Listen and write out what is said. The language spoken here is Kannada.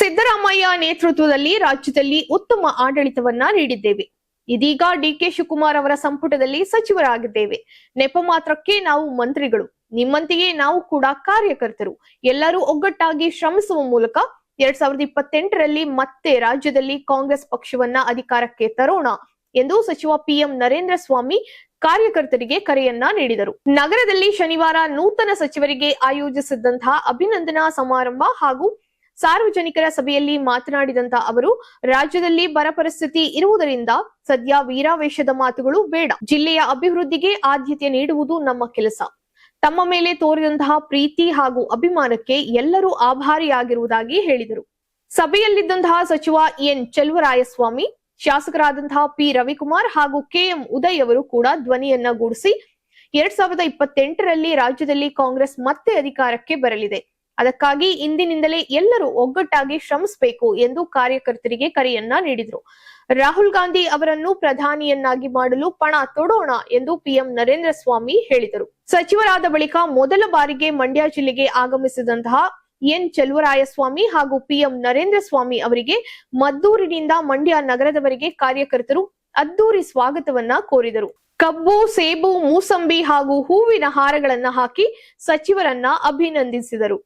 ಸಿದ್ದರಾಮಯ್ಯ ನೇತೃತ್ವದಲ್ಲಿ ರಾಜ್ಯದಲ್ಲಿ ಉತ್ತಮ ಆಡಳಿತವನ್ನ ನೀಡಿದ್ದೇವೆ. ಇದೀಗ ಡಿಕೆ ಶಿವಕುಮಾರ್ ಅವರ ಸಂಪುಟದಲ್ಲಿ ಸಚಿವರಾಗಿದ್ದೇವೆ. ನೆಪ ಮಾತ್ರಕ್ಕೆ ನಾವು ಮಂತ್ರಿಗಳು, ನಿಮ್ಮಂತೆಯೇ ನಾವು ಕೂಡ ಕಾರ್ಯಕರ್ತರು. ಎಲ್ಲರೂ ಒಗ್ಗಟ್ಟಾಗಿ ಶ್ರಮಿಸುವ ಮೂಲಕ 2028ರಲ್ಲಿ ಮತ್ತೆ ರಾಜ್ಯದಲ್ಲಿ ಕಾಂಗ್ರೆಸ್ ಪಕ್ಷವನ್ನ ಅಧಿಕಾರಕ್ಕೆ ತರೋಣ ಎಂದು ಸಚಿವ ಪಿಎಂ ನರೇಂದ್ರ ಸ್ವಾಮಿ ಕಾರ್ಯಕರ್ತರಿಗೆ ಕರೆಯನ್ನ ನೀಡಿದರು. ನಗರದಲ್ಲಿ ಶನಿವಾರ ನೂತನ ಸಚಿವರಿಗೆ ಆಯೋಜಿಸಿದ್ದಂತಹ ಅಭಿನಂದನಾ ಸಮಾರಂಭ ಹಾಗೂ ಸಾರ್ವಜನಿಕರ ಸಭೆಯಲ್ಲಿ ಮಾತನಾಡಿದಂತ ಅವರು, ರಾಜ್ಯದಲ್ಲಿ ಬರ ಪರಿಸ್ಥಿತಿ ಇರುವುದರಿಂದ ಸದ್ಯ ವೀರಾವೇಶದ ಮಾತುಗಳು ಬೇಡ. ಜಿಲ್ಲೆಯ ಅಭಿವೃದ್ಧಿಗೆ ಆದ್ಯತೆ ನೀಡುವುದು ನಮ್ಮ ಕೆಲಸ. ತಮ್ಮ ಮೇಲೆ ತೋರಿದಂತಹ ಪ್ರೀತಿ ಹಾಗೂ ಅಭಿಮಾನಕ್ಕೆ ಎಲ್ಲರೂ ಆಭಾರಿಯಾಗಿರುವುದಾಗಿ ಹೇಳಿದರು. ಸಭೆಯಲ್ಲಿದ್ದಂತಹ ಸಚಿವ ಎನ್ ಚೆಲುವರಾಯಸ್ವಾಮಿ, ಶಾಸಕರಾದಂತಹ ಪಿ ರವಿಕುಮಾರ್ ಹಾಗೂ ಕೆಎಂ ಉದಯ್ ಅವರು ಕೂಡ ಧ್ವನಿಯನ್ನ ಗೂಡಿಸಿ 2028ರಲ್ಲಿ ರಾಜ್ಯದಲ್ಲಿ ಕಾಂಗ್ರೆಸ್ ಮತ್ತೆ ಅಧಿಕಾರಕ್ಕೆ ಬರಲಿದೆ. ಅದಕ್ಕಾಗಿ ಇಂದಿನಿಂದಲೇ ಎಲ್ಲರೂ ಒಗ್ಗಟ್ಟಾಗಿ ಶ್ರಮಿಸಬೇಕು ಎಂದು ಕಾರ್ಯಕರ್ತರಿಗೆ ಕರೆಯನ್ನ ನೀಡಿದರು. ರಾಹುಲ್ ಗಾಂಧಿ ಅವರನ್ನು ಪ್ರಧಾನಿಯನ್ನಾಗಿ ಮಾಡಲು ಪಣ ತೊಡೋಣ ಎಂದು ಪಿಎಂ ನರೇಂದ್ರ ಸ್ವಾಮಿ ಹೇಳಿದರು. ಸಚಿವರಾದ ಬಳಿಕ ಮೊದಲ ಬಾರಿಗೆ ಮಂಡ್ಯ ಜಿಲ್ಲೆಗೆ ಆಗಮಿಸಿದಂತಹ ಎನ್ ಚೆಲುವರಾಯಸ್ವಾಮಿ ಹಾಗೂ ಪಿಎಂ ನರೇಂದ್ರ ಸ್ವಾಮಿ ಅವರಿಗೆ ಮದ್ದೂರಿನಿಂದ ಮಂಡ್ಯ ನಗರದವರೆಗೆ ಕಾರ್ಯಕರ್ತರು ಅದ್ದೂರಿ ಸ್ವಾಗತವನ್ನ ಕೋರಿದರು. ಕಬ್ಬು, ಸೇಬು, ಮೂಸಂಬಿ ಹಾಗೂ ಹೂವಿನ ಹಾರಗಳನ್ನ ಹಾಕಿ ಸಚಿವರನ್ನ ಅಭಿನಂದಿಸಿದರು.